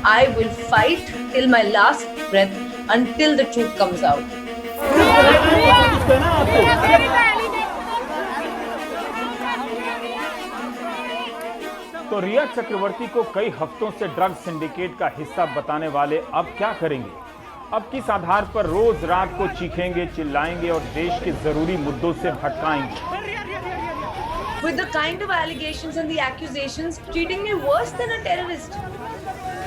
I will fight till my last breath until the truth comes out. तो रिया चक्रवर्ती को कई हफ्तों से ड्रग सिंडिकेट का हिस्सा बताने वाले अब क्या करेंगे? अब किस आधार पर रोज रात को चीखेंगे, चिल्लाएंगे और देश के जरूरी मुद्दों से भटकाएंगे? With the kind of allegations and the accusations, treating me worse than a terrorist.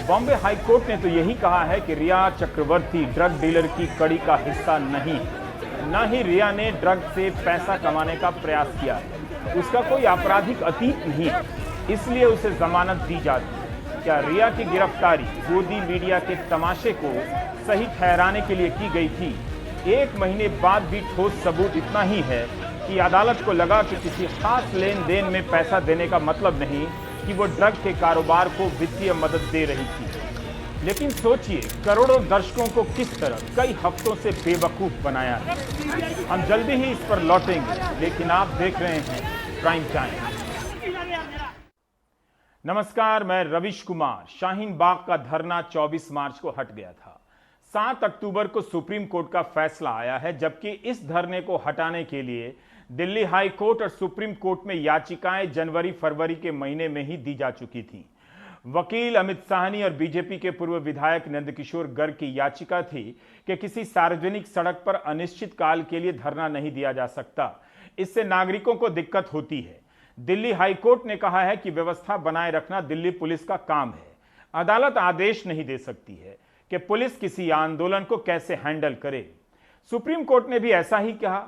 Bombay high court ने तो यही कहा है कि रिया चक्रवर्ती ड्रग डीलर की कड़ी का हिस्सा नहीं है। न ही रिया ने ड्रग से पैसा कमाने का प्रयास किया है। उसका कोई आपराधिक अतीत नहीं है, इसलिए उसे जमानत दी जाती। क्या रिया की गिरफ्तारी गोदी मीडिया के तमाशे को सही ठहराने के लिए की गई थी? एक महीने बाद भी ठोस सबूत इतना ही है कि अदालत को लगा कि किसी खास लेन देन में पैसा देने का मतलब नहीं कि वो ड्रग के कारोबार को वित्तीय मदद दे रही थी। लेकिन सोचिए, करोड़ों दर्शकों को किस तरह कई हफ्तों से बेवकूफ बनाया है। हम जल्दी ही इस पर लौटेंगे, लेकिन आप देख रहे हैं प्राइम टाइम। नमस्कार, मैं रविश कुमार। शाहीन बाग का धरना 24 मार्च को हट गया था। 7 अक्टूबर को सुप्रीम कोर्ट का फैसला आया है, जबकि इस धरने को हटाने के लिए दिल्ली हाई कोर्ट और सुप्रीम कोर्ट में याचिकाएं जनवरी फरवरी के महीने में ही दी जा चुकी थीं। वकील अमित साहनी और बीजेपी के पूर्व विधायक नंदकिशोर गर्ग की याचिका थी कि किसी सार्वजनिक सड़क पर अनिश्चित काल के लिए धरना नहीं दिया जा सकता, इससे नागरिकों को दिक्कत होती है। दिल्ली हाई कोर्ट ने कहा है कि व्यवस्था बनाए रखना दिल्ली पुलिस का काम है। अदालत आदेश नहीं दे सकती है कि पुलिस किसी आंदोलन को कैसे हैंडल करे। सुप्रीम कोर्ट ने भी ऐसा ही कहा।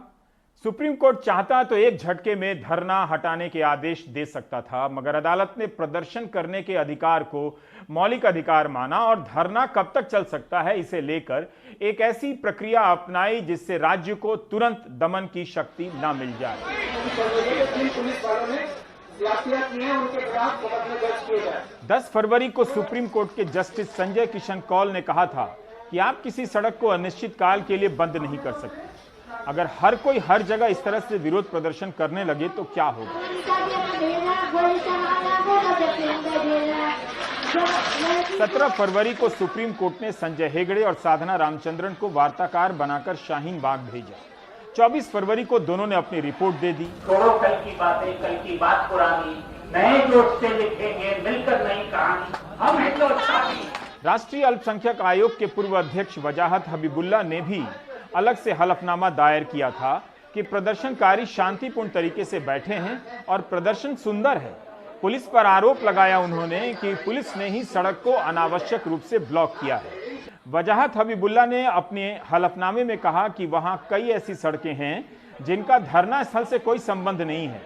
सुप्रीम कोर्ट चाहता तो एक झटके में धरना हटाने के आदेश दे सकता था, मगर अदालत ने प्रदर्शन करने के अधिकार को मौलिक अधिकार माना और धरना कब तक चल सकता है इसे लेकर एक ऐसी प्रक्रिया अपनाई जिससे राज्य को तुरंत दमन की शक्ति न मिल जाए। 10 फरवरी को सुप्रीम कोर्ट के जस्टिस संजय किशन कौल ने कहा था कि आप किसी सड़क को अनिश्चित काल के लिए बंद नहीं कर सकते। अगर हर कोई हर जगह इस तरह से विरोध प्रदर्शन करने लगे तो क्या होगा? 17 फरवरी को सुप्रीम कोर्ट ने संजय हेगड़े और साधना रामचंद्रन को वार्ताकार बनाकर शाहीन बाग भेजा। 24 फरवरी को दोनों ने अपनी रिपोर्ट दे दी। छोड़ो कल की बातें, कल की बात पुरानी, नए जोश से लिखेंगे मिलकर नई कहानी, हम हैं तो साथी। राष्ट्रीय अल्पसंख्यक आयोग के पूर्व अध्यक्ष वजाहत हबीबुल्ला ने भी अलग से हलफनामा दायर किया था कि प्रदर्शनकारी शांतिपूर्ण तरीके से बैठे हैं और प्रदर्शन सुंदर है। पुलिस पर आरोप लगाया उन्होंने कि पुलिस ने ही सड़क को अनावश्यक रूप से ब्लॉक किया है। वजाहत हबीबुल्ला ने अपने हलफनामे में कहा कि वहां कई ऐसी सड़कें हैं जिनका धरना स्थल से कोई संबंध नहीं है,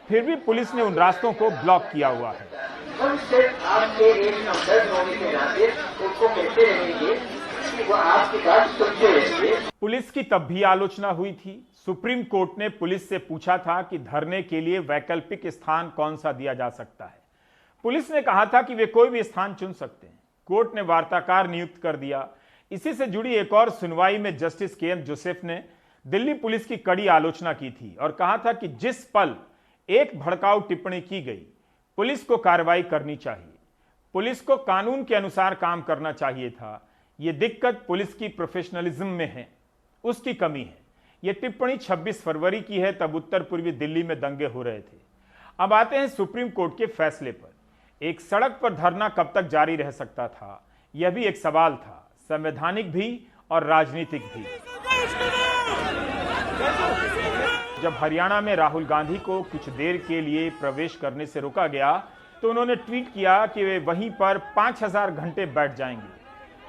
फिर भी पुलिस ने उन रास्तों को ब्लॉक किया हुआ है। पुलिस की तब भी आलोचना हुई थी। सुप्रीम कोर्ट ने पुलिस से पूछा था कि धरने के लिए वैकल्पिक स्थान कौन सा दिया जा सकता है। पुलिस ने कहा था कि वे कोई भी स्थान चुन सकते हैं। कोर्ट ने वार्ताकार नियुक्त कर दिया। इसी से जुड़ी एक और सुनवाई में जस्टिस के.एम. जोसेफ ने दिल्ली पुलिस की कड़ी आलोचना की थी और कहा था कि जिस पल एक भड़काऊ टिप्पणी की गई, पुलिस को कार्रवाई करनी चाहिए। पुलिस को कानून के अनुसार काम करना चाहिए था। यह दिक्कत पुलिस की प्रोफेशनलिज्म में है, उसकी कमी है। यह टिप्पणी 26 फरवरी की है, तब उत्तर पूर्वी दिल्ली में दंगे हो रहे थे। अब आते हैं सुप्रीम कोर्ट के फैसले पर। एक सड़क पर धरना कब तक जारी रह सकता था, यह भी एक सवाल था, संवैधानिक भी और राजनीतिक भी। जब हरियाणा में राहुल गांधी को कुछ देर के लिए प्रवेश करने से रोका गया तो उन्होंने ट्वीट किया कि वे वहीं पर 5000 घंटे बैठ जाएंगे।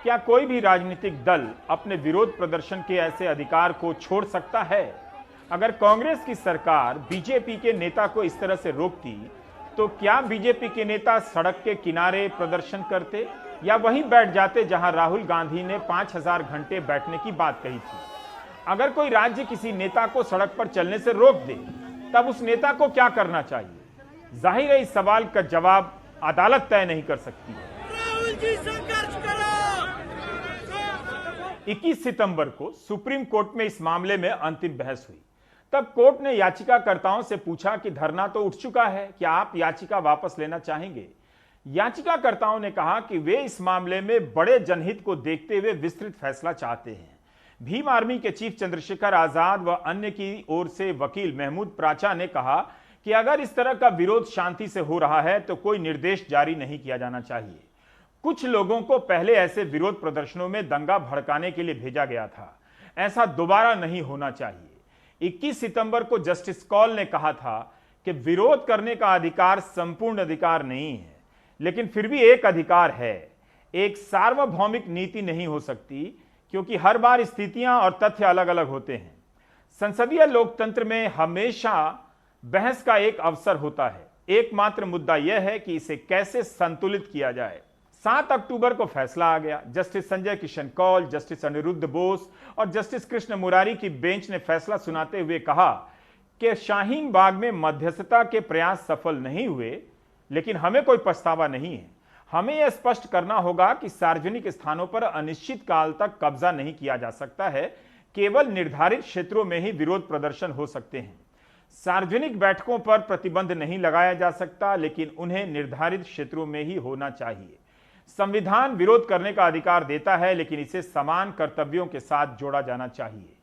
क्या कोई भी राजनीतिक दल अपने विरोध प्रदर्शन के ऐसे अधिकार को छोड़ सकता है? अगर कांग्रेस की सरकार बीजेपी के नेता को इस तरह से रोकती तो क्या बीजेपी के नेता सड़क के किनारे प्रदर्शन करते या वहीं बैठ जाते जहां राहुल गांधी ने 5000 घंटे बैठने की बात कही थी? अगर कोई राज्य किसी नेता को सड़क पर चलने से रोक दे, तब उस नेता को क्या करना चाहिए? जाहिर है इस सवाल का जवाब अदालत तय नहीं कर सकती है। 21 सितंबर को सुप्रीम कोर्ट में इस मामले में अंतिम बहस हुई। तब कोर्ट ने याचिकाकर्ताओं से पूछा कि धरना तो उठ चुका है, क्या आप याचिका वापस लेना चाहेंगे? याचिकाकर्ताओं ने कहा कि वे इस मामले में बड़े जनहित को देखते हुए विस्तृत फैसला चाहते हैं। भीम आर्मी के चीफ चंद्रशेखर आजाद व अन्य की ओर से वकील महमूद प्राचा ने कहा कि अगर इस तरह का विरोध शांति से हो रहा है तो कोई निर्देश जारी नहीं किया जाना चाहिए। कुछ लोगों को पहले ऐसे विरोध प्रदर्शनों में दंगा भड़काने के लिए भेजा गया था, ऐसा दोबारा नहीं होना चाहिए। 21 सितंबर को जस्टिस कौल ने कहा था कि विरोध करने का अधिकार संपूर्ण अधिकार नहीं है, लेकिन फिर भी एक अधिकार है। एक सार्वभौमिक नीति नहीं हो सकती क्योंकि हर बार स्थितियां और तथ्य अलग अलग होते हैं। संसदीय लोकतंत्र में हमेशा बहस का एक अवसर होता है, एकमात्र मुद्दा यह है कि इसे कैसे संतुलित किया जाए। 7 अक्टूबर को फैसला आ गया। जस्टिस संजय किशन कौल, जस्टिस अनिरुद्ध बोस और जस्टिस कृष्ण मुरारी की बेंच ने फैसला सुनाते हुए कहा कि शाहीन बाग में मध्यस्थता के प्रयास सफल नहीं हुए, लेकिन हमें कोई पछतावा नहीं है। हमें यह स्पष्ट करना होगा कि सार्वजनिक स्थानों पर अनिश्चित काल तक कब्जा नहीं किया जा सकता है, केवल निर्धारित क्षेत्रों में ही विरोध प्रदर्शन हो सकते हैं। सार्वजनिक बैठकों पर प्रतिबंध नहीं लगाया जा सकता, लेकिन उन्हें निर्धारित क्षेत्रों में ही होना चाहिए। संविधान विरोध करने का अधिकार देता है, लेकिन इसे समान कर्तव्यों के साथ जोड़ा जाना चाहिए।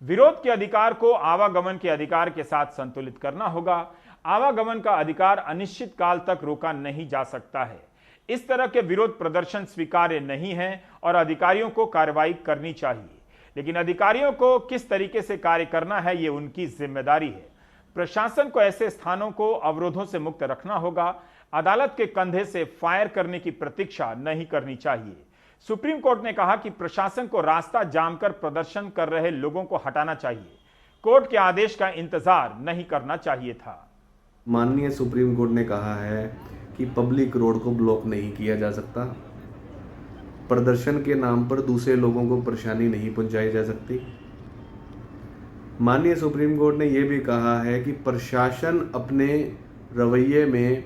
विरोध के अधिकार को आवागमन के अधिकार के साथ संतुलित करना होगा। आवागमन का अधिकार अनिश्चित काल तक रोका नहीं जा सकता है। इस तरह के विरोध प्रदर्शन स्वीकार्य नहीं है और अधिकारियों को कार्रवाई करनी चाहिए, लेकिन अधिकारियों को किस तरीके से कार्य करना है ये उनकी जिम्मेदारी है। प्रशासन को ऐसे स्थानों को अवरोधों से मुक्त रखना होगा। अदालत के कंधे से फायर करने की प्रतीक्षा नहीं करनी चाहिए। सुप्रीम कोर्ट ने कहा कि प्रशासन को रास्ता जाम कर प्रदर्शन कर रहे लोगों को हटाना चाहिए। कोर्ट के आदेश का इंतजार नहीं करना चाहिए था। माननीय सुप्रीम कोर्ट ने कहा है कि पब्लिक रोड को ब्लॉक नहीं किया जा सकता, प्रदर्शन के नाम पर दूसरे लोगों को परेशानी नहीं पहुंचाई जा सकती। माननीय सुप्रीम कोर्ट ने यह भी कहा है कि प्रशासन अपने रवैये में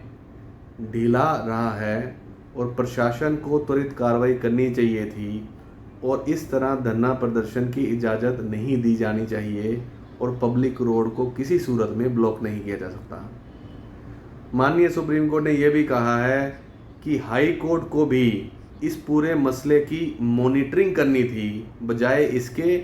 ढीला रहा है और प्रशासन को त्वरित कार्रवाई करनी चाहिए थी और इस तरह धरना प्रदर्शन की इजाज़त नहीं दी जानी चाहिए और पब्लिक रोड को किसी सूरत में ब्लॉक नहीं किया जा सकता। माननीय सुप्रीम कोर्ट ने यह भी कहा है कि हाई कोर्ट को भी इस पूरे मसले की मॉनिटरिंग करनी थी, बजाय इसके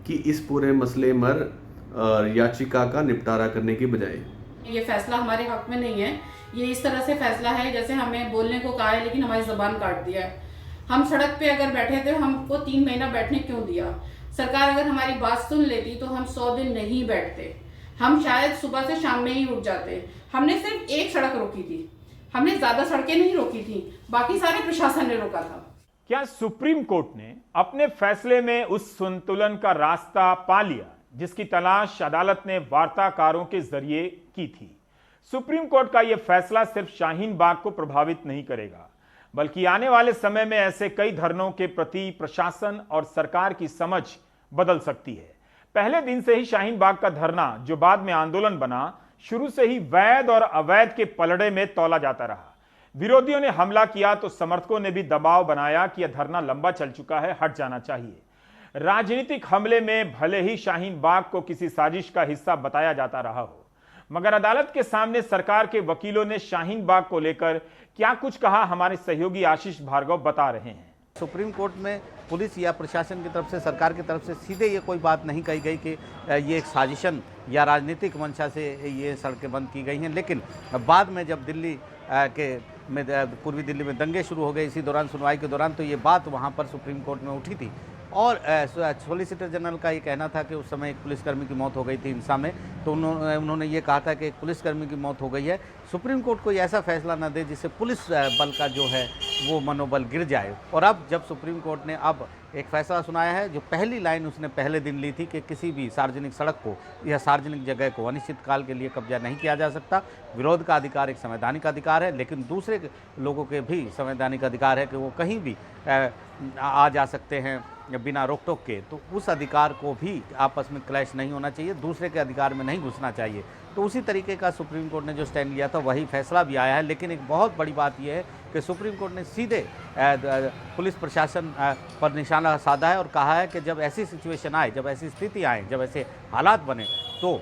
कि इस पूरे मसले पर याचिका का निपटारा करने की बजाय। ये फैसला हमारे हक में नहीं है। ये इस तरह से फैसला है जैसे हमें बोलने को कहा है लेकिन हमारी ज़बान काट दिया है। हम सड़क पे अगर बैठे थे, हमको 3 महीना बैठने क्यों दिया? सरकार अगर हमारी बात सुन लेती तो हम 100 दिन नहीं बैठते, हम शायद सुबह से शाम में ही उठ जाते। हमने सिर्फ एक सड़क रोकी थी, हमने ज़्यादा सड़कें नहीं रोकी थी, बाकी सारे प्रशासन ने रोका था। क्या सुप्रीम कोर्ट ने अपने फैसले में उस संतुलन का रास्ता पा लिया जिसकी तलाश अदालत ने वार्ताकारों के जरिए की थी? सुप्रीम कोर्ट का यह फैसला सिर्फ शाहीन बाग को प्रभावित नहीं करेगा, बल्कि आने वाले समय में ऐसे कई धरनों के प्रति प्रशासन और सरकार की समझ बदल सकती है। पहले दिन से ही शाहीन बाग का धरना, जो बाद में आंदोलन बना, शुरू से ही वैध और अवैध के पलड़े में तौला जाता रहा। विरोधियों ने हमला किया तो समर्थकों ने भी दबाव बनाया कि यह धरना लंबा चल चुका है, हट जाना चाहिए। राजनीतिक हमले में भले ही शाहीन बाग को किसी साजिश का हिस्सा बताया जाता रहा हो, मगर अदालत के सामने सरकार के वकीलों ने शाहीन बाग को लेकर क्या कुछ कहा, हमारे सहयोगी आशीष भार्गव बता रहे हैं। सुप्रीम कोर्ट में पुलिस या प्रशासन की तरफ से, सरकार की तरफ से सीधे ये कोई बात नहीं कही गई कि ये एक साजिशन या राजनीतिक मंशा से ये सड़कें बंद की गई हैं, लेकिन बाद में जब दिल्ली पूर्वी दिल्ली में दंगे शुरू हो गए इसी दौरान, सुनवाई के दौरान, तो ये बात वहाँ पर सुप्रीम कोर्ट में उठी थी और सॉलिसिटर जनरल का ये कहना था कि उस समय एक पुलिसकर्मी की मौत हो गई थी हिंसा में, तो उन्होंने ये कहा था कि एक पुलिसकर्मी की मौत हो गई है। सुप्रीम कोर्ट कोई ऐसा फैसला न दे जिससे पुलिस बल का जो है वो मनोबल गिर जाए। और अब जब सुप्रीम कोर्ट ने अब एक फैसला सुनाया है, जो पहली लाइन उसने पहले दिन ली थी कि किसी भी सार्वजनिक सड़क को या सार्वजनिक जगह को अनिश्चित काल के लिए कब्जा नहीं किया जा सकता। विरोध का अधिकार एक संवैधानिक अधिकार है, लेकिन दूसरे लोगों के भी संवैधानिक अधिकार है कि वो कहीं भी आ जा सकते हैं बिना रोक टोक के, तो उस अधिकार को भी आपस में क्लैश नहीं होना चाहिए, दूसरे के अधिकार में नहीं घुसना चाहिए। तो उसी तरीके का सुप्रीम कोर्ट ने जो स्टैंड लिया था वही फैसला भी आया है। लेकिन एक बहुत बड़ी बात यह है कि सुप्रीम कोर्ट ने सीधे पुलिस प्रशासन पर निशाना साधा है और कहा है कि जब ऐसी सिचुएशन आए, जब ऐसी स्थिति आए, जब ऐसे हालात बने, तो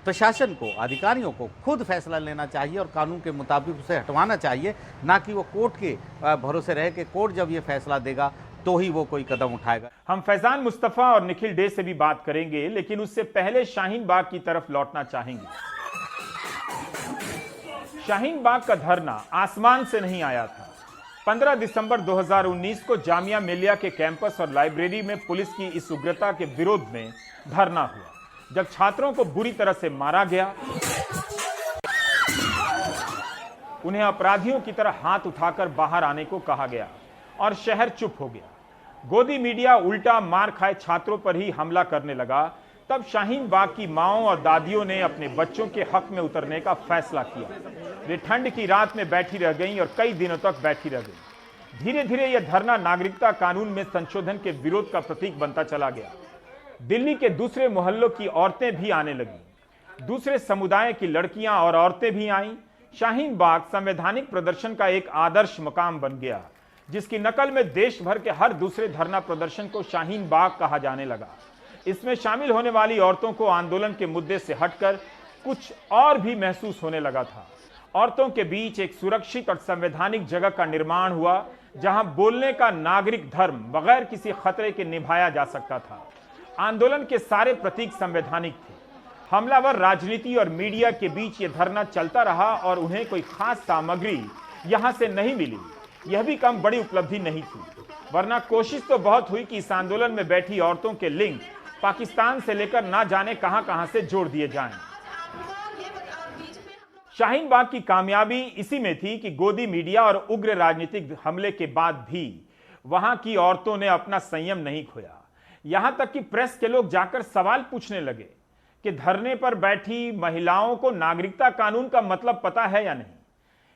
प्रशासन को, अधिकारियों को खुद फैसला लेना चाहिए और कानून के मुताबिक उसे हटवाना चाहिए, ना कि वो कोर्ट के भरोसे रहे कि कोर्ट जब ये फैसला देगा तो ही वो कोई कदम उठाएगा। हम फैजान मुस्तफा और निखिल डे से भी बात करेंगे, लेकिन उससे पहले शाहीन बाग की तरफ लौटना चाहेंगे। शाहीन बाग का धरना आसमान से नहीं आया था। 15 दिसंबर 2019 को जामिया मिलिया के कैंपस और लाइब्रेरी में पुलिस की इस उग्रता के विरोध में धरना हुआ, जब छात्रों को बुरी तरह से मारा गया, उन्हें अपराधियों की तरह हाथ उठाकर बाहर आने को कहा गया और शहर चुप हो गया। गोदी मीडिया उल्टा मार खाए छात्रों पर ही हमला करने लगा। तब शाहीन बाग की माओं और दादियों ने अपने बच्चों के हक में उतरने का फैसला किया। वे ठंड की रात में बैठी रह गईं और कई दिनों तक बैठी रह गईं। धीरे धीरे यह धरना नागरिकता कानून में संशोधन के विरोध का प्रतीक बनता चला गया। दिल्ली के दूसरे मोहल्लों की औरतें भी आने लगीं, दूसरे समुदाय की लड़कियां और औरतें भी आईं। शाहीन बाग संवैधानिक प्रदर्शन का एक आदर्श मकाम बन गया, जिसकी नकल में देश भर के हर दूसरे धरना प्रदर्शन को शाहीन बाग कहा जाने लगा। इसमें शामिल होने वाली औरतों को आंदोलन के मुद्दे से हटकर कुछ और भी महसूस होने लगा था। औरतों के बीच एक सुरक्षित और संवैधानिक जगह का निर्माण हुआ, जहां बोलने का नागरिक धर्म बगैर किसी खतरे के निभाया जा सकता था। आंदोलन के सारे प्रतीक संवैधानिक थे। हमलावर राजनीति और मीडिया के बीच यह धरना चलता रहा और उन्हें कोई खास सामग्री यहां से नहीं मिली। यह भी कम बड़ी उपलब्धि नहीं थी, वरना कोशिश तो बहुत हुई कि इस आंदोलन में बैठी औरतों के लिंक पाकिस्तान से लेकर ना जाने कहां से जोड़ दिए जाएं। शाहीन बाग की कामयाबी इसी में थी कि गोदी मीडिया और उग्र राजनीतिक हमले के बाद भी वहां की औरतों ने अपना संयम नहीं खोया। यहां तक कि प्रेस के लोग जाकर सवाल पूछने लगे कि धरने पर बैठी महिलाओं को नागरिकता कानून का मतलब पता है या नहीं।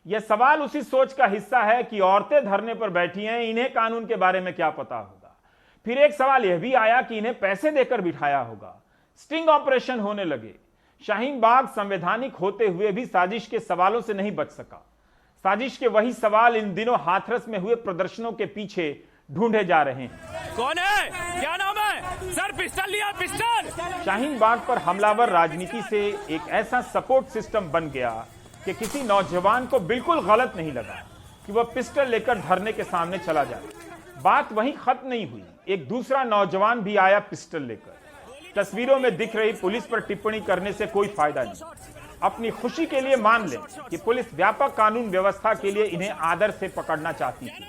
यह सवाल उसी सोच का हिस्सा है कि औरतें धरने पर बैठी हैं, इन्हें कानून के बारे में क्या पता होगा। फिर एक सवाल यह भी आया कि इन्हें पैसे देकर बिठाया होगा। स्टिंग ऑपरेशन होने लगे। शाहीन बाग संवैधानिक होते हुए भी साजिश के सवालों से नहीं बच सका। साजिश के वही सवाल इन दिनों हाथरस में हुए प्रदर्शनों के पीछे ढूंढे जा रहे हैं। कौन है? क्या नाम है? सर पिस्टल लिया, पिस्टल। शाहीन बाग पर हमलावर राजनीति से एक ऐसा सपोर्ट सिस्टम बन गया कि किसी नौजवान को बिल्कुल गलत नहीं लगा कि वह पिस्टल लेकर धरने के सामने चला जाए। बात वहीं खत्म नहीं हुई, एक दूसरा नौजवान भी आया पिस्टल लेकर। तस्वीरों में दिख रही पुलिस पर टिप्पणी करने से कोई फायदा नहीं। अपनी खुशी के लिए मान लें कि पुलिस व्यापक कानून व्यवस्था के लिए इन्हें आदर से पकड़ना चाहती थी।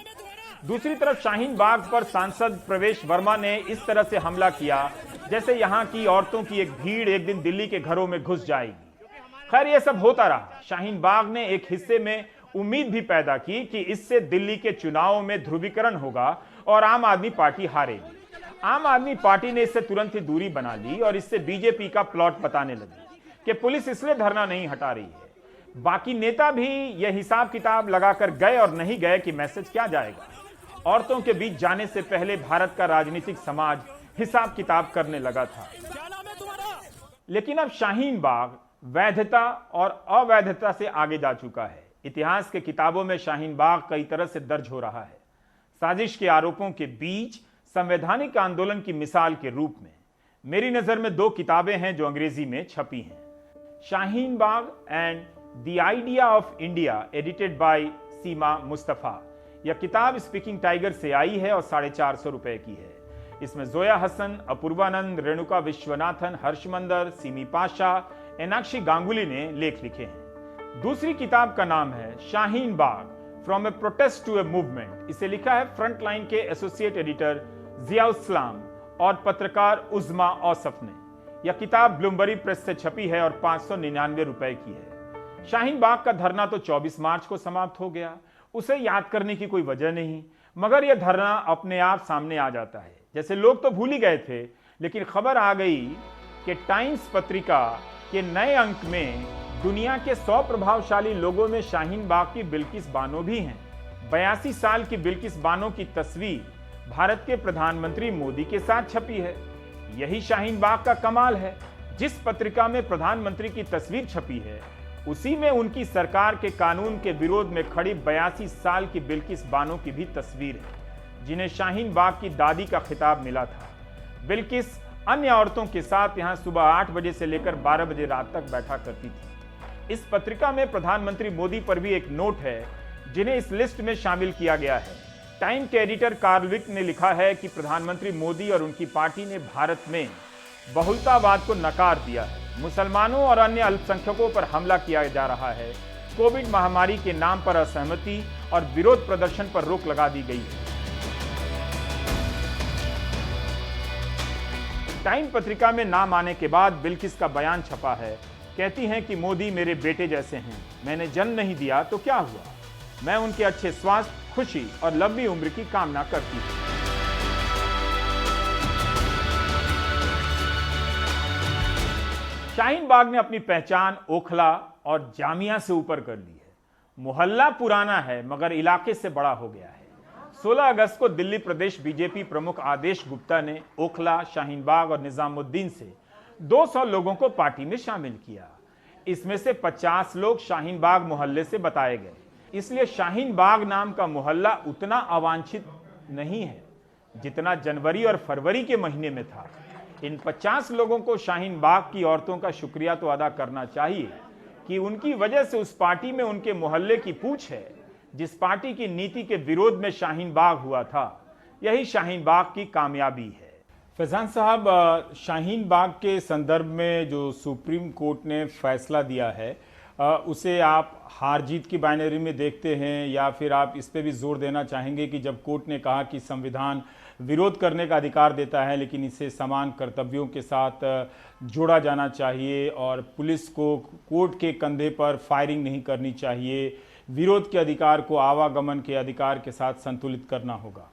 दूसरी तरफ शाहीन बाग पर सांसद प्रवेश वर्मा ने इस तरह से हमला किया जैसे यहां की औरतों की एक भीड़ एक दिन दिल्ली के घरों में घुस जाएगी। खैर, यह सब होता रहा। शाहीन बाग ने एक हिस्से में उम्मीद भी पैदा की कि इससे दिल्ली के चुनावों में ध्रुवीकरण होगा और आम आदमी पार्टी हारेगी। आम आदमी पार्टी ने इससे तुरंत ही दूरी बना ली और इससे बीजेपी का प्लॉट बताने लगी कि पुलिस इसलिए धरना नहीं हटा रही है। बाकी नेता भी यह हिसाब किताब लगाकर गए और नहीं गए कि मैसेज क्या जाएगा। औरतों के बीच जाने से पहले भारत का राजनीतिक समाज हिसाब किताब करने लगा था। लेकिन अब शाहीन बाग वैधता और अवैधता से आगे जा चुका है। इतिहास के किताबों में शाहीन बाग कई तरह से दर्ज हो रहा है। साजिश के आरोपों के बीच संवैधानिक आंदोलन की मिसाल के रूप में मेरी नजर में दो किताबें हैं जो अंग्रेजी में छपी हैं। Shaheen Bagh and the idea of India, edited by Seema Mustafa. यह किताब स्पीकिंग टाइगर से आई है और 450 रुपए की है। इसमें जोया हसन, अपूर्वानंद, रेणुका विश्वनाथन, हर्षमंदर, सीमी पाशा, एनाक्षी गांगुली ने लेख लिखे हैं। दूसरी किताब का नाम है Shaheen Bagh, from a protest to a movement. इसे लिखा है फ्रंटलाइन के एसोसिएट एडिटर जियाउस्लाम और पत्रकार उज़मा औसफ ने। यह किताब ब्लूमबरी प्रेस से छपी है और 599 रुपए की है। शाहीन बाग का धरना तो 24 मार्च को समाप्त हो गया, उसे याद करने की कोई वजह नहीं, मगर यह धरना अपने आप सामने आ जाता है। जैसे लोग तो भूल ही गए थे, लेकिन खबर आ गई कि टाइम्स पत्रिका के नए अंक में दुनिया के 100 प्रभावशाली लोगों में शाहीन बाग की बिल्किस बानो भी हैं। 82 साल की बिल्किस बानो की तस्वीर भारत के प्रधानमंत्री मोदी के साथ छपी है। यही शाहीन बाग का कमाल है। जिस पत्रिका में प्रधानमंत्री की तस्वीर छपी है, उसी में उनकी सरकार के कानून के विरोध में खड़ी 82 साल की बिल्किस बानो की भी तस्वीर है, जिन्हें शाहीन बाग की दादी का खिताब मिला था। बिल्किस अन्य औरतों के साथ यहां सुबह 8 बजे से लेकर 12 बजे रात तक बैठा करती थी। इस पत्रिका में प्रधानमंत्री मोदी पर भी एक नोट है जिन्हें इस लिस्ट में शामिल किया गया है। टाइम के एडिटर कार्ल विक ने लिखा है कि प्रधानमंत्री मोदी और उनकी पार्टी ने भारत में बहुलतावाद को नकार दिया है, मुसलमानों और अन्य अल्पसंख्यकों पर हमला किया जा रहा है, कोविड महामारी के नाम पर असहमति और विरोध प्रदर्शन पर रोक लगा दी गई है। टाइम पत्रिका में नाम आने के बाद बिल्किस का बयान छपा है। कहती हैं कि मोदी मेरे बेटे जैसे हैं, मैंने जन्म नहीं दिया तो क्या हुआ, मैं उनके अच्छे स्वास्थ्य, खुशी और लंबी उम्र की कामना करती हूं। शाहीन बाग ने अपनी पहचान ओखला और जामिया से ऊपर कर ली है। मोहल्ला पुराना है मगर इलाके से बड़ा हो गया है। 16 अगस्त को दिल्ली प्रदेश बीजेपी प्रमुख आदेश गुप्ता ने ओखला, शाहीन बाग और निजामुद्दीन से 200 लोगों को पार्टी में शामिल किया। इसमें से 50 लोग शाहीन बाग मोहल्ले से बताए गए, इसलिए शाहीन बाग नाम का मोहल्ला उतना अवांछित नहीं है जितना जनवरी और फरवरी के महीने में था। इन 50 लोगों को शाहीन बाग की औरतों का शुक्रिया तो अदा करना चाहिए कि उनकी वजह से उस पार्टी में उनके मोहल्ले की पूछ है जिस पार्टी की नीति के विरोध में शाहीन बाग हुआ था। यही शाहीन बाग की कामयाबी है। फैजान साहब, शाहीन बाग के संदर्भ में जो सुप्रीम कोर्ट ने फैसला दिया है उसे आप हार जीत की बाइनरी में देखते हैं या फिर आप इस पे भी जोर देना चाहेंगे कि जब कोर्ट ने कहा कि संविधान विरोध करने का अधिकार देता है लेकिन इसे समान कर्तव्यों के साथ जोड़ा जाना चाहिए और पुलिस को कोर्ट के कंधे पर फायरिंग नहीं करनी चाहिए, विरोध के अधिकार को आवागमन के अधिकार के साथ संतुलित करना होगा?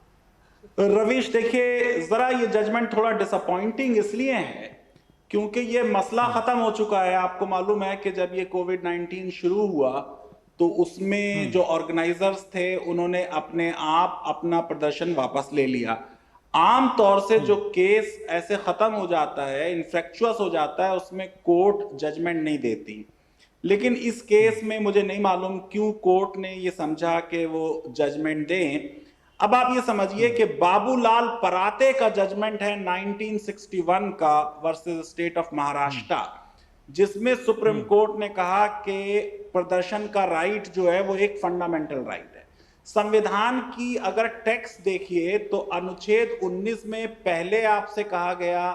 रवीश, देखिए जरा ये जजमेंट थोड़ा डिसअपॉइंटिंग इसलिए है क्योंकि ये मसला खत्म हो चुका है। आपको मालूम है कि जब ये कोविड-19 शुरू हुआ तो उसमें जो ऑर्गेनाइजर्स थे उन्होंने अपने आप अपना प्रदर्शन वापस ले लिया। आम तौर से जो केस ऐसे खत्म हो जाता है, इन्फेक्चुअस हो जाता है, उसमें कोर्ट जजमेंट नहीं देती। लेकिन इस केस में मुझे नहीं मालूम क्यों कोर्ट ने ये समझा कि वो जजमेंट दें। अब आप ये समझिए कि बाबूलाल पराते का जजमेंट है 1961 का वर्सेस स्टेट ऑफ महाराष्ट्र, जिसमें सुप्रीम कोर्ट ने कहा कि प्रदर्शन का राइट जो है वो एक फंडामेंटल राइट है। संविधान की अगर टेक्स्ट देखिए तो अनुच्छेद 19 में पहले आपसे कहा गया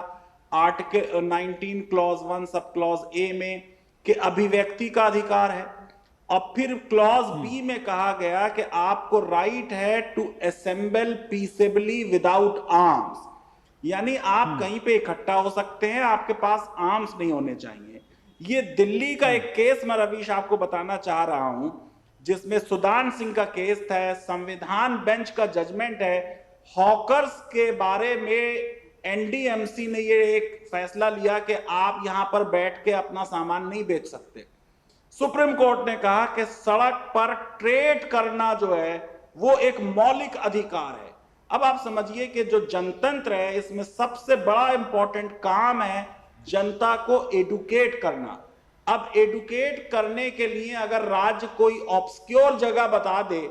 article 19 clause 1 sub clause A में कि अभिव्यक्ति का अधिकार है, और फिर क्लॉज बी में कहा गया कि आपको राइट है to assemble peaceably without arms, यानी आप कहीं पे इकट्ठा हो सकते हैं, आपके पास आर्म्स नहीं होने चाहिए। ये दिल्ली का एक केस मैं रवीश आपको बताना चाह रहा हूं जिसमें सुदान सिंह का केस था। संविधान बेंच का जजमेंट है, हॉकर्स के बारे में एनडीएमसी ने ये एक फैसला लिया कि आप यहां पर बैठ के अपना सामान नहीं बेच सकते। सुप्रीम कोर्ट ने कहा कि सड़क पर ट्रेड करना जो है वो एक मौलिक अधिकार है। अब आप समझिए कि जो जनतंत्र है इसमें सबसे बड़ा इंपॉर्टेंट काम है जनता को एडुकेट करना। अब एडुकेट करने के लिए अगर राज्य कोई ऑब्सक्योर जगह बता दे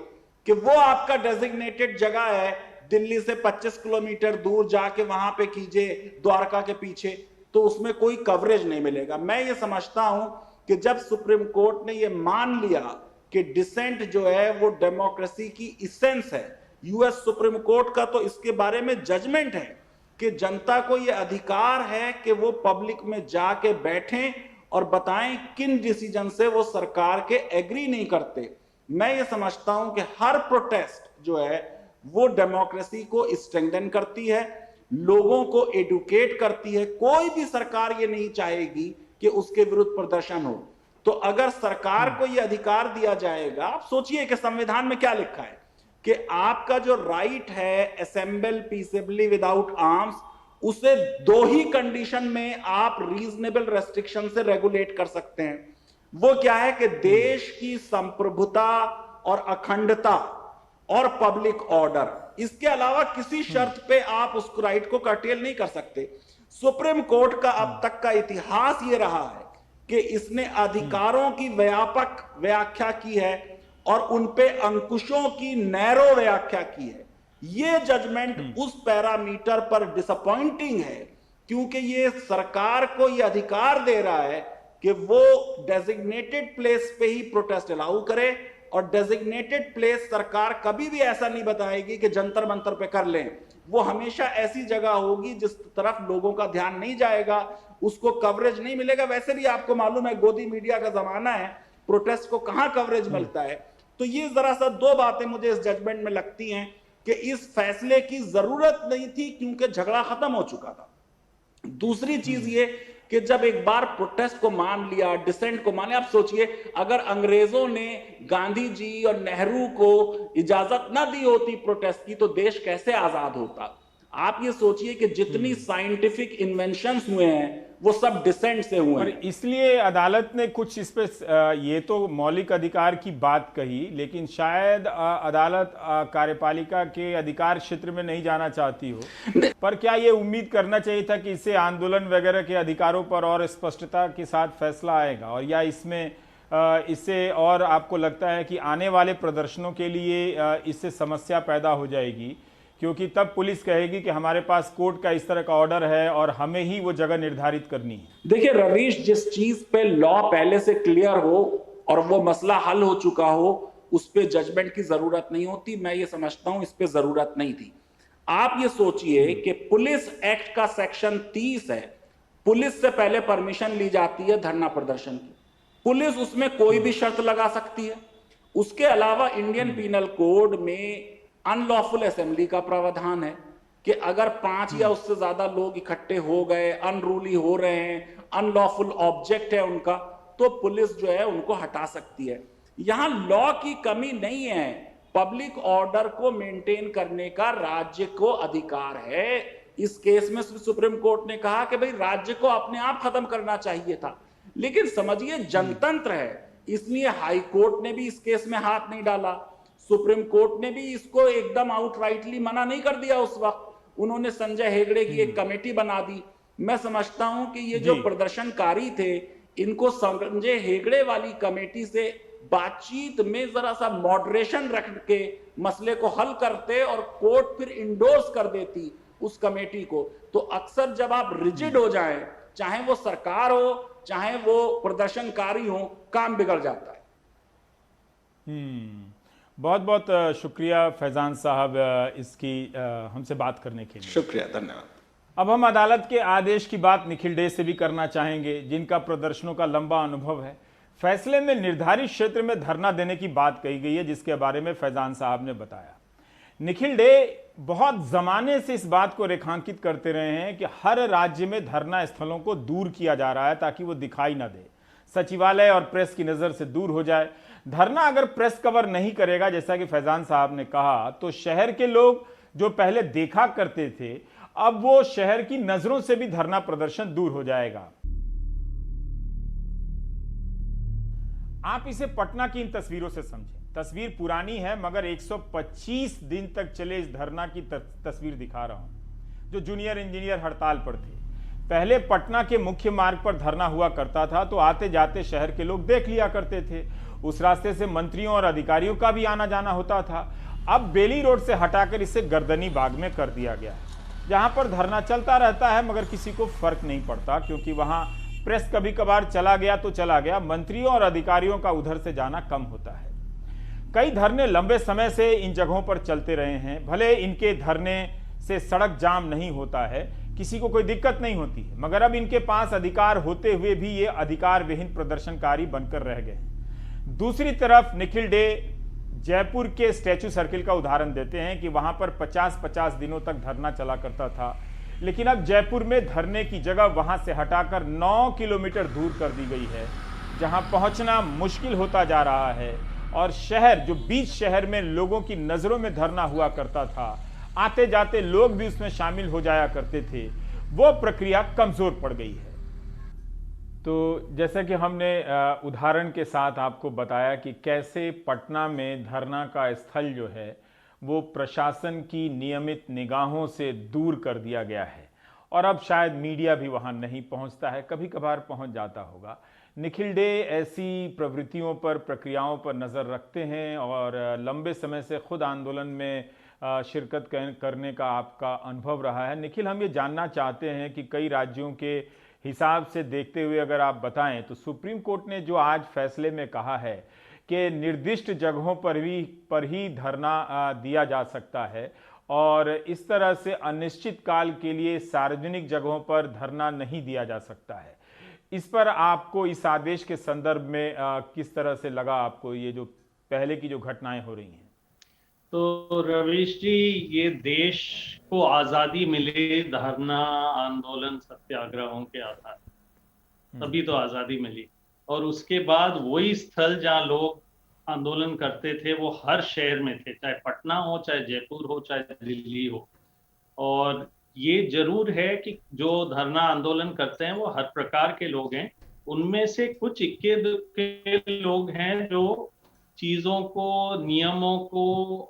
कि वो आपका डेजिग्नेटेड जगह है, दिल्ली से 25 किलोमीटर दूर जाके वहां पे कीजिए द्वारका के पीछे, तो उसमें कोई कवरेज नहीं मिलेगा। मैं ये समझता हूं कि जब सुप्रीम कोर्ट ने ये मान लिया कि डिसेंट जो है वो डेमोक्रेसी की इसेंस है, यूएस सुप्रीम कोर्ट का तो इसके बारे में जजमेंट है कि जनता को ये अधिकार है कि वो पब्लिक में जाके बैठें और बताएं किन डिसीजन से वो सरकार के एग्री नहीं करते। मैं ये समझता हूं कि हर प्रोटेस्ट जो है वो डेमोक्रेसी को स्ट्रेंथन करती है, लोगों को एडुकेट करती है। कोई भी सरकार ये नहीं चाहेगी कि उसके विरुद्ध प्रदर्शन हो। तो अगर सरकार को यह अधिकार दिया जाएगा, आप सोचिए कि संविधान में क्या लिखा है कि आपका जो राइट है असेंबल पीसेबली विदाउट आर्म्स, उसे 2 ही कंडीशन में आप रीजनेबल रेस्ट्रिक्शन से रेगुलेट कर सकते हैं। वो क्या है कि देश की संप्रभुता और अखंडता और पब्लिक ऑर्डर, इसके अलावा किसी शर्त पे आप उस राइट को कर्टेल नहीं कर सकते। सुप्रीम कोर्ट का अब तक का इतिहास ये रहा है कि इसने अधिकारों की व्यापक व्याख्या की है और उन पे अंकुशों की नैरो व्याख्या की है। ये जजमेंट उस पैरामीटर पर डिसअपॉइंटिंग है क्योंकि ये सरकार को ये अधिकार दे रहा है कि वो डेजिग्नेटेड प्लेस पे ही प्रोटेस्ट अलाउ करे, और डेजिग्नेटेड प्लेस सरकार कभी भी ऐसा नहीं बताएगी कि जंतर मंतर पे कर लें। वो हमेशा ऐसी जगह होगी जिस तरफ लोगों का ध्यान नहीं जाएगा, उसको कवरेज नहीं मिलेगा। वैसे भी आपको मालूम है गोदी मीडिया का जमाना है, प्रोटेस्ट को कहां कवरेज मिलता है। तो ये जरा सा दो बातें मुझे इस जजमेंट में लगती हैं कि इस फैसले की जरूरत नहीं थी, क्योंकि झगड़ा खत्म हो चुका था। दूसरी चीज ये कि जब एक बार प्रोटेस्ट को मान लिया, डिसेंट को मान लिया, आप सोचिए अगर अंग्रेजों ने गांधी जी और नेहरू को इजाजत ना दी होती प्रोटेस्ट की, तो देश कैसे आजाद होता। आप ये सोचिए कि जितनी साइंटिफिक इन्वेंशंस हुए हैं वो सब डिसेंट से हुए हैं। इसलिए अदालत ने कुछ इस पे ये तो मौलिक अधिकार की बात कही, लेकिन शायद अदालत कार्यपालिका के अधिकार क्षेत्र में नहीं जाना चाहती हो। पर क्या ये उम्मीद करना चाहिए था कि इससे आंदोलन वगैरह के अधिकारों पर और स्पष्टता के साथ फैसला आएगा, और या इसमें इससे और आपको लगता है कि आने वाले प्रदर्शनों के लिए इससे समस्या पैदा हो जाएगी, क्योंकि तब पुलिस कहेगी कि हमारे पास कोर्ट का इस तरह का ऑर्डर है और हमें ही वो जगह निर्धारित करनी है। देखिए रवीश, जिस चीज पे लॉ पहले से क्लियर हो और वो मसला हल हो चुका हो, उस पे जजमेंट की जरूरत नहीं होती। मैं ये समझता हूं इस पे जरूरत नहीं थी। आप ये सोचिए कि पुलिस एक्ट का सेक्शन 30 है, पुलिस से पहले परमिशन ली जाती है धरना प्रदर्शन की। पुलिस उसमें कोई भी शर्त लगा सकती है। उसके अलावा इंडियन पीनल कोड में अनलॉफुल असेंबली का प्रावधान है कि अगर 5 या उससे ज्यादा लोग इकट्ठे हो गए, अनरूली हो रहे हैं, अनलॉफुल ऑब्जेक्ट है उनका, तो पुलिस जो है उनको हटा सकती है। यहां लॉ की कमी नहीं है, पब्लिक ऑर्डर को मेंटेन करने का राज्य को अधिकार है। इस केस में सुप्रीम कोर्ट ने कहा कि भाई राज्य को अपने आप खत्म करना चाहिए था, लेकिन समझिए जनतंत्र है, इसलिए हाई कोर्ट ने भी इस केस में हाथ नहीं डाला, सुप्रीम कोर्ट ने भी इसको एकदम आउटराइटली मना नहीं कर दिया। उस वक्त उन्होंने संजय हेगड़े की एक कमेटी बना दी। मैं समझता हूं कि ये जो प्रदर्शनकारी थे, इनको संजय हेगड़े वाली कमेटी से बातचीत में जरा सा मॉडरेशन रख के मसले को हल करते और कोर्ट फिर इंडोर्स कर देती उस कमेटी को। तो अक्सर जब आप रिजिड हो जाएं, चाहे वो सरकार हो चाहे वो प्रदर्शनकारी हो, काम बिगड़ जाता है। बहुत बहुत शुक्रिया फैजान साहब इसकी हमसे बात करने के लिए। शुक्रिया, धन्यवाद। अब हम अदालत के आदेश की बात निखिल डे से भी करना चाहेंगे, जिनका प्रदर्शनों का लंबा अनुभव है। फैसले में निर्धारित क्षेत्र में धरना देने की बात कही गई है, जिसके बारे में फैजान साहब ने बताया। निखिल डे बहुत जमाने से इस बात को रेखांकित करते रहे हैं कि हर राज्य में धरना स्थलों को दूर किया जा रहा है ताकि वो दिखाई ना दे, सचिवालय और प्रेस की नजर से दूर हो जाए। धरना अगर प्रेस कवर नहीं करेगा, जैसा कि फैजान साहब ने कहा, तो शहर के लोग जो पहले देखा करते थे, अब वो शहर की नजरों से भी धरना प्रदर्शन दूर हो जाएगा। आप इसे पटना की इन तस्वीरों से समझें। तस्वीर पुरानी है, मगर 125 दिन तक चले इस धरना की तस्वीर दिखा रहा हूं, जो जूनियर इंजीनियर हड़ताल पर थे। पहले पटना के मुख्य मार्ग पर धरना हुआ करता था, तो आते जाते शहर के लोग देख लिया करते थे। उस रास्ते से मंत्रियों और अधिकारियों का भी आना जाना होता था। अब बेली रोड से हटाकर इसे गर्दनी बाग में कर दिया गया है, जहां पर धरना चलता रहता है, मगर किसी को फर्क नहीं पड़ता, क्योंकि वहां प्रेस कभी कभार चला गया तो चला गया, मंत्रियों और अधिकारियों का उधर से जाना कम होता है। कई धरने लंबे समय से इन जगहों पर चलते रहे हैं। भले इनके धरने से सड़क जाम नहीं होता है, किसी को कोई दिक्कत नहीं होती है, मगर अब इनके पास अधिकार होते हुए भी ये अधिकार विहीन प्रदर्शनकारी बनकर रह गए। दूसरी तरफ निखिल डे जयपुर के स्टैचू सर्किल का उदाहरण देते हैं कि वहां पर 50-50 दिनों तक धरना चला करता था, लेकिन अब जयपुर में धरने की जगह वहां से हटाकर 9 किलोमीटर दूर कर दी गई है, जहां पहुंचना मुश्किल होता जा रहा है। और शहर, जो बीच शहर में लोगों की नजरों में धरना हुआ करता था, आते जाते लोग भी उसमें शामिल हो जाया करते थे, वो प्रक्रिया कमजोर पड़ गई है। तो जैसा कि हमने उदाहरण के साथ आपको बताया कि कैसे पटना में धरना का स्थल जो है वो प्रशासन की नियमित निगाहों से दूर कर दिया गया है, और अब शायद मीडिया भी वहां नहीं पहुंचता है, कभी कभार पहुंच जाता होगा। निखिल डे ऐसी प्रवृत्तियों पर, प्रक्रियाओं पर नज़र रखते हैं और लंबे समय से खुद आंदोलन में शिरकत करने का आपका अनुभव रहा है। निखिल, हम ये जानना चाहते हैं कि कई राज्यों के हिसाब से देखते हुए अगर आप बताएं तो सुप्रीम कोर्ट ने जो आज फैसले में कहा है कि निर्दिष्ट जगहों पर ही धरना दिया जा सकता है और इस तरह से अनिश्चित काल के लिए सार्वजनिक जगहों पर धरना नहीं दिया जा सकता है, इस पर आपको इस आदेश के संदर्भ में किस तरह से लगा आपको ये जो पहले की जो घटनाएं हो रही हैं? तो रवीश जी, ये देश को आज़ादी मिली धरना आंदोलन सत्याग्रहों के आधार, तभी तो आज़ादी मिली। और उसके बाद वही स्थल जहाँ लोग आंदोलन करते थे वो हर शहर में थे, चाहे पटना हो, चाहे जयपुर हो, चाहे दिल्ली हो। और ये जरूर है कि जो धरना आंदोलन करते हैं वो हर प्रकार के लोग हैं। उनमें से कुछ इक्के दुक्के लोग हैं जो चीजों को, नियमों को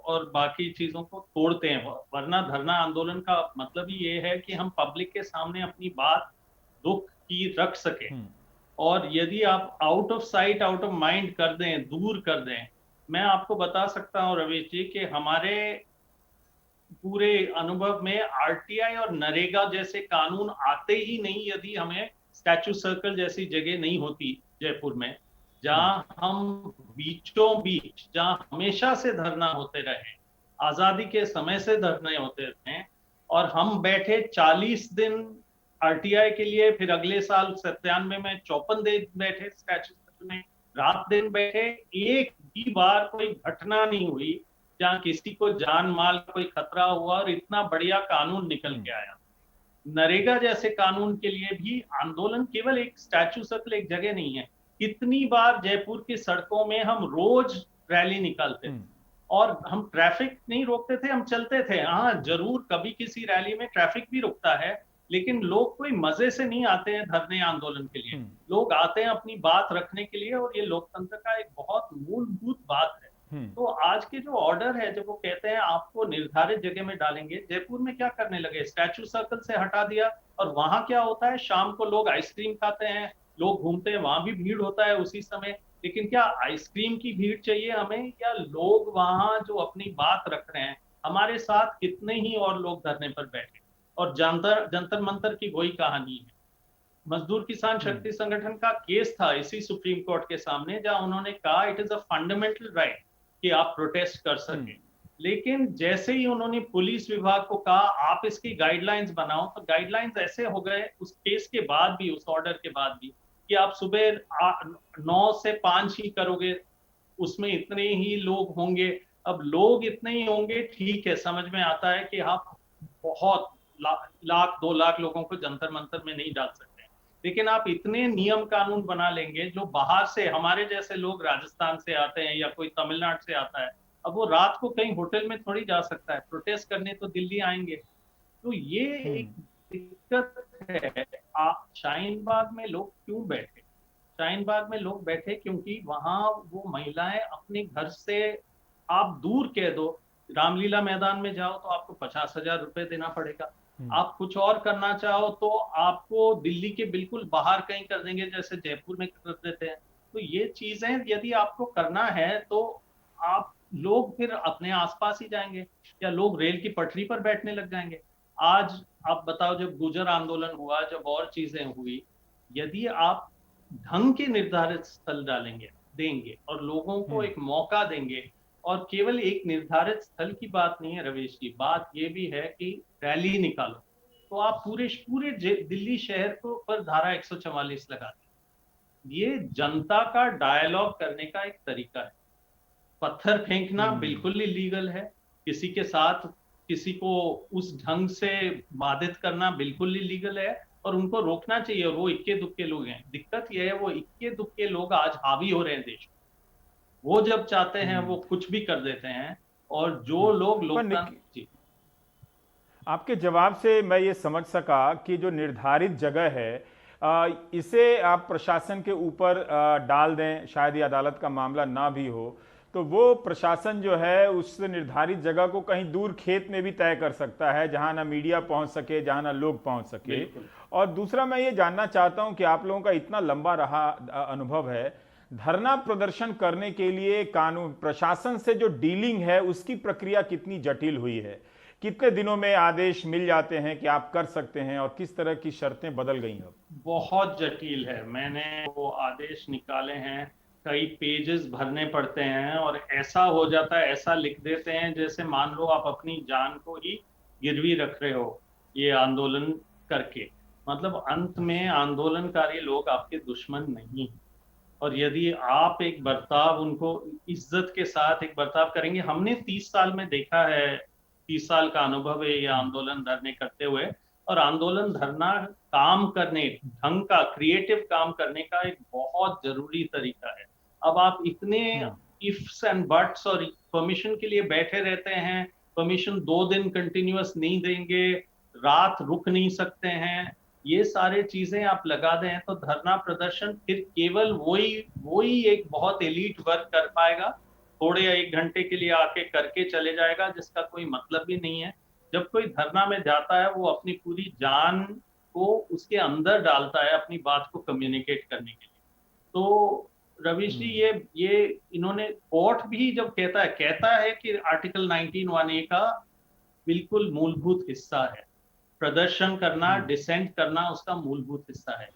और बाकी चीजों को तोड़ते हैं। वरना धरना आंदोलन का मतलब ही ये है कि हम पब्लिक के सामने अपनी बात दुख की रख सकें। और यदि आप out of sight out of mind कर दें, दूर कर दें, मैं आपको बता सकता हूं रवीश जी कि हमारे पूरे अनुभव में आरटीआई और नरेगा जैसे कानून आते ही नहीं यदि हमें स्टैचू सर्कल जैसी जगह नहीं होती जयपुर में, जहां हम बीचों बीच, जहां हमेशा से धरना होते रहे, आजादी के समय से धरने होते रहे, और हम बैठे 40 दिन आरटीआई के लिए, फिर अगले साल 97 में 54 दिन बैठे स्टैचू सर्कल में, रात दिन बैठे, एक भी बार कोई घटना नहीं हुई जहां किसी को जान माल कोई खतरा हुआ और इतना बढ़िया कानून निकल के आया। नरेगा जैसे कानून के लिए भी आंदोलन केवल एक स्टैचू सर्कल एक जगह नहीं है। कितनी बार जयपुर की सड़कों में हम रोज रैली निकालते थे और हम ट्रैफिक नहीं रोकते थे, हम चलते थे। हाँ, जरूर कभी किसी रैली में ट्रैफिक भी रुकता है, लेकिन लोग कोई मजे से नहीं आते हैं धरने आंदोलन के लिए, लोग आते हैं अपनी बात रखने के लिए, और ये लोकतंत्र का एक बहुत मूलभूत बात है। तो आज के जो ऑर्डर है, जब वो कहते हैं आपको निर्धारित जगह में डालेंगे, जयपुर में क्या करने लगे, स्टैचू सर्कल से हटा दिया, और वहां क्या होता है, शाम को लोग आइसक्रीम खाते हैं, लोग घूमते हैं, वहां भी भीड़ होता है उसी समय। लेकिन क्या आइसक्रीम की भीड़ चाहिए हमें, या लोग वहां जो अपनी बात रख रहे हैं, हमारे साथ कितने ही और लोग धरने पर बैठे। और जंतर मंतर की वही कहानी है। मजदूर किसान शक्ति संगठन का केस था इसी सुप्रीम कोर्ट के सामने, जहां उन्होंने कहा it is a fundamental right कि आप प्रोटेस्ट कर सकें। लेकिन जैसे ही उन्होंने पुलिस विभाग को कहा आप इसकी गाइडलाइंस बनाओ, तो गाइडलाइंस ऐसे हो गए उस केस के बाद भी, उस ऑर्डर के बाद भी, कि आप सुबह 9 से 5 ही करोगे, उसमें इतने ही लोग होंगे। अब लोग इतने ही होंगे, ठीक है, समझ में आता है कि आप बहुत लाख 2 लाख लोगों को जंतर मंतर में नहीं डाल सकते, लेकिन आप इतने नियम कानून बना लेंगे जो बाहर से, हमारे जैसे लोग राजस्थान से आते हैं या कोई तमिलनाडु से आता है, अब वो रात को कहीं होटल में थोड़ी जा सकता है, प्रोटेस्ट करने तो दिल्ली आएंगे। तो ये एक दिक्कत है। शाहीन बाग में लोग क्यों बैठे? शाहीन बाग में लोग बैठे क्योंकि वहां वो महिलाएं अपने घर से, आप दूर कह दो, रामलीला मैदान में जाओ तो आपको 50,000 रुपए देना पड़ेगा, आप कुछ और करना चाहो तो आपको दिल्ली के बिल्कुल बाहर कहीं कर देंगे, जैसे जयपुर में कर देते हैं। तो ये चीजें यदि आपको करना है तो आप लोग फिर अपने आसपास ही जाएंगे, या लोग रेल की पटरी पर बैठने लग जाएंगे। आज आप बताओ, जब गुर्जर आंदोलन हुआ, जब और चीजें हुई, यदि आप ढंग के निर्धारित स्थल देंगे और लोगों को एक मौका देंगे, और केवल एक निर्धारित स्थल की बात नहीं है रवीश की, बात ये भी है कि रैली निकालो, तो आप पूरे दिल्ली शहर को पर धारा 144 लगा दें। ये जनता का डायलॉग करने का एक तरीका है। पत्थर फेंकना बिल्कुल इलीगल है, किसी के साथ किसी को उस ढंग से बाधित करना बिल्कुल इलीगल है, और उनको रोकना चाहिए। वो इक्के दुक्के लोग हैं। दिक्कत यह है, वो इक्के दुक्के लोग आज हावी हो रहे हैं देश में। वो जब चाहते हैं वो कुछ भी कर देते हैं, और जो लोग लोकतंत्र, आपके जवाब से मैं ये समझ सका कि जो निर्धारित जगह है इसे आप प्रशासन के ऊपर डाल दें, शायद ये अदालत का मामला ना भी हो, तो वो प्रशासन जो है उस निर्धारित जगह को कहीं दूर खेत में भी तय कर सकता है, जहां ना मीडिया पहुंच सके, जहां ना लोग पहुंच सके। और दूसरा मैं ये जानना चाहता हूं कि आप लोगों का इतना लंबा रहा अनुभव है, धरना प्रदर्शन करने के लिए कानून प्रशासन से जो डीलिंग है उसकी प्रक्रिया कितनी जटिल हुई है? कितने दिनों में आदेश मिल जाते हैं कि आप कर सकते हैं और किस तरह की शर्तें बदल गई अब? बहुत जटिल है। मैंने वो आदेश निकाले हैं, कई पेजेस भरने पड़ते हैं और ऐसा हो जाता है, ऐसा लिख देते हैं जैसे मान लो आप अपनी जान को ही गिरवी रख रहे हो ये आंदोलन करके। मतलब अंत में आंदोलनकारी लोग आपके दुश्मन नहीं हैं, और यदि आप एक बर्ताव उनको इज्जत के साथ एक बर्ताव करेंगे, हमने 30 साल में देखा है, 30 साल का अनुभव है ये आंदोलन धरने करते हुए, और आंदोलन धरना काम करने ढंग का क्रिएटिव काम करने का एक बहुत जरूरी तरीका है। अब आप इतने इफ्स एंड बट्स और परमिशन के लिए बैठे रहते हैं, परमिशन 2 दिन कंटिन्यूअस नहीं देंगे, रात रुक नहीं सकते हैं, ये सारे चीजें आप लगा दें तो धरना प्रदर्शन फिर केवल वही एक बहुत एलीट वर्ग कर पाएगा, थोड़े 1 घंटे के लिए आके करके चले जाएगा, जिसका कोई मतलब भी नहीं है। जब कोई धरना में जाता है वो अपनी पूरी जान को उसके अंदर डालता है अपनी बात को कम्युनिकेट करने के लिए। तो रवीश जी ये इन्होंने कोर्ट भी जब कहता है कि आर्टिकल 19(1)(a) का बिल्कुल मूलभूत हिस्सा है, प्रदर्शन करना, डिसेंट करना उसका मूलभूत हिस्सा है।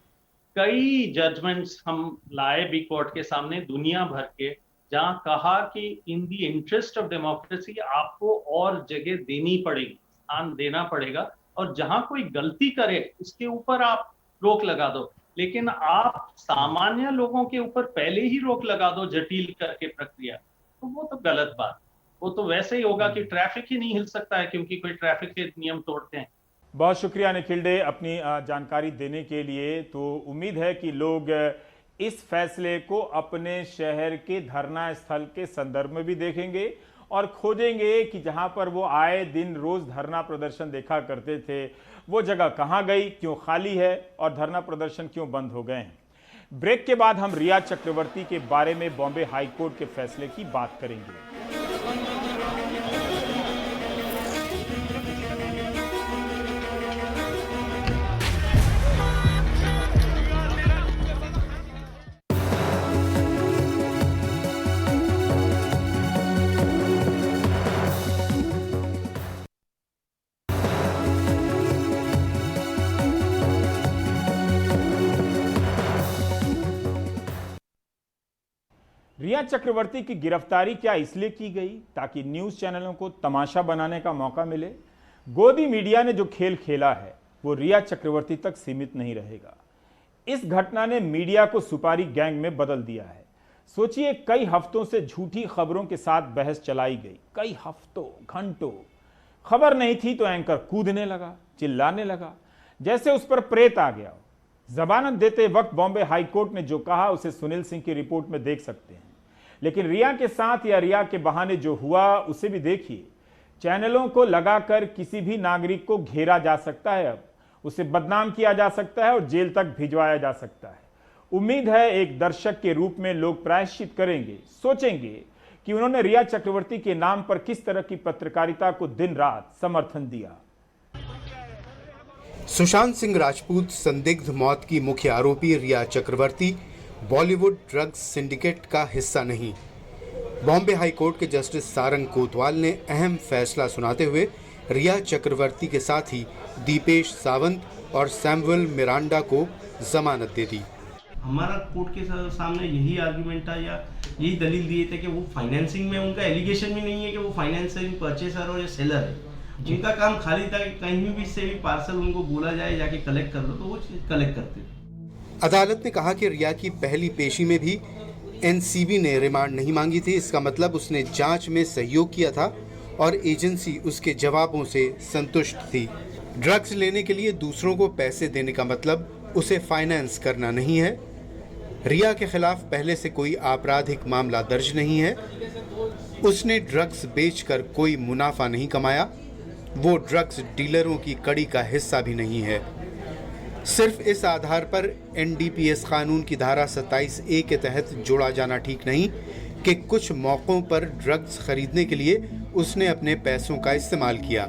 कई जजमेंट्स हम लाए भी कोर्ट के सामने दुनिया भर के, जहां कहा कि in the interest of democracy आपको और जगह देनी पड़ेगी, स्थान देना पड़ेगा, और जहां कोई गलती करे उसके ऊपर आप रोक लगा दो, लेकिन आप सामान्य लोगों के ऊपर पहले ही रोक लगा दो जटिल करके प्रक्रिया, तो वो तो गलत बात। वो तो वैसे ही होगा कि ट्रैफिक ही नहीं हिल सकता है क्योंकि कोई ट्रैफिक के नियम तोड़ते हैं। बहुत शुक्रिया निखिल डे अपनी जानकारी देने के लिए। तो उम्मीद है कि लोग इस फैसले को अपने शहर के धरना स्थल के संदर्भ में भी देखेंगे और खोजेंगे कि जहां पर वो आए दिन रोज धरना प्रदर्शन देखा करते थे वो जगह कहां गई, क्यों खाली है और धरना प्रदर्शन क्यों बंद हो गए हैं। ब्रेक के बाद हम रिया चक्रवर्ती के बारे में बॉम्बे हाईकोर्ट के फैसले की बात करेंगे। रिया चक्रवर्ती की गिरफ्तारी क्या इसलिए की गई ताकि न्यूज चैनलों को तमाशा बनाने का मौका मिले? गोदी मीडिया ने जो खेल खेला है वो रिया चक्रवर्ती तक सीमित नहीं रहेगा। इस घटना ने मीडिया को सुपारी गैंग में बदल दिया है। सोचिए, कई हफ्तों से झूठी खबरों के साथ बहस चलाई गई, कई हफ्तों घंटों खबर नहीं थी तो एंकर कूदने लगा, चिल्लाने लगा जैसे उस पर प्रेत आ गया। जमानत देते वक्त बॉम्बे हाईकोर्ट ने जो कहा उसे सुनील सिंह की रिपोर्ट में देख सकते हैं, लेकिन रिया के साथ या रिया के बहाने जो हुआ उसे भी देखिए। चैनलों को लगाकर किसी भी नागरिक को घेरा जा सकता है, अब उसे बदनाम किया जा सकता है और जेल तक भिजवाया जा सकता है। उम्मीद है एक दर्शक के रूप में लोग प्रायश्चित करेंगे, सोचेंगे कि उन्होंने रिया चक्रवर्ती के नाम पर किस तरह की पत्रकारिता को दिन रात समर्थन दिया। सुशांत सिंह राजपूत संदिग्ध मौत की मुख्य आरोपी रिया चक्रवर्ती बॉलीवुड ड्रग्स सिंडिकेट का हिस्सा नहीं। बॉम्बे हाईकोर्ट के जस्टिस सारंग कोतवाल ने अहम फैसला सुनाते हुए रिया चक्रवर्ती के साथ ही दीपेश सावंत और सैमुअल मिरांडा को जमानत दे दी। हमारा कोर्ट के सामने यही आर्गुमेंट था या यही दलील दिए थे कि वो फाइनेंसिंग में, उनका एलिगेशन भी नहीं है कि वो फाइनेंसिंग परचेसर और या सेलर है। जिनका काम खाली था कि कहीं भी से भी पार्सल उनको बोला जाए जाके कलेक्ट कर लो तो वो कलेक्ट करते थे। अदालत ने कहा कि रिया की पहली पेशी में भी एनसीबी ने रिमांड नहीं मांगी थी। इसका मतलब उसने जांच में सहयोग किया था और एजेंसी उसके जवाबों से संतुष्ट थी। ड्रग्स लेने के लिए दूसरों को पैसे देने का मतलब उसे फाइनेंस करना नहीं है। रिया के खिलाफ पहले से कोई आपराधिक मामला दर्ज नहीं है। उसने ड्रग्स बेचकर कोई मुनाफा नहीं कमाया। वो ड्रग्स डीलरों की कड़ी का हिस्सा भी नहीं है। सिर्फ इस आधार पर एनडीपीएस कानून की धारा 27A के तहत जोड़ा जाना ठीक नहीं कि कुछ मौक़ों पर ड्रग्स खरीदने के लिए उसने अपने पैसों का इस्तेमाल किया।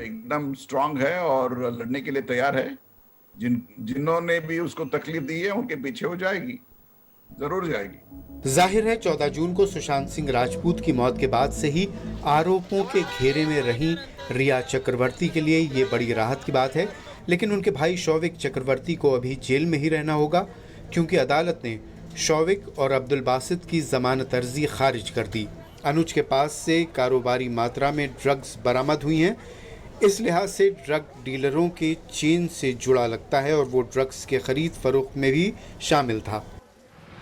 एकदम स्ट्रांग है और लड़ने के लिए तैयार है। जिन्होंने भी उसको तकलीफ दी है उनके पीछे हो जाएगी। जरूर जाएगी। जाहिर है 14 जून को सुशांत सिंह राजपूत की मौत के बाद से ही आरोपों के घेरे में रही रिया चक्रवर्ती के लिए ये बड़ी राहत की बात है, लेकिन उनके भाई शौविक चक्रवर्ती को अभी जेल में ही रहना होगा, क्योंकि अदालत ने शौविक और अब्दुल बासित की जमानत अर्जी खारिज कर दी। अनुज के पास से कारोबारी मात्रा में ड्रग्स बरामद हुई हैं, इस लिहाज से ड्रग डीलरों के चेन से जुड़ा लगता है और वो ड्रग्स के खरीद फरोख्त में भी शामिल था।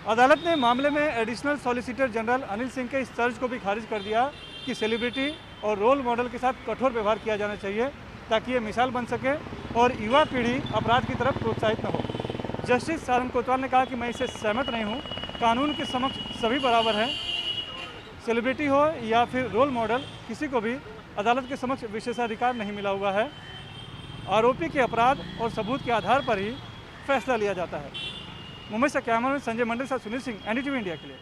अदालत ने मामले में additional solicitor general Anil Singh के इस चार्ज को भी खारिज कर दिया कि सेलिब्रिटी और रोल मॉडल के साथ कठोर व्यवहार किया जाना चाहिए ताकि ये मिसाल बन सके और युवा पीढ़ी अपराध की तरफ प्रोत्साहित न हो। जस्टिस सारंग कोतवाल ने कहा कि मैं इससे सहमत नहीं हूँ। कानून के समक्ष सभी बराबर हैं। सेलिब्रिटी हो या फिर रोल मॉडल, किसी को भी अदालत के समक्ष विशेषाधिकार नहीं मिला हुआ है। आरोपी के अपराध और सबूत के आधार पर ही फैसला लिया जाता है। मुंबई से कैमरामैन संजय मंडल से सुनील सिंह, NDTV इंडिया के लिए।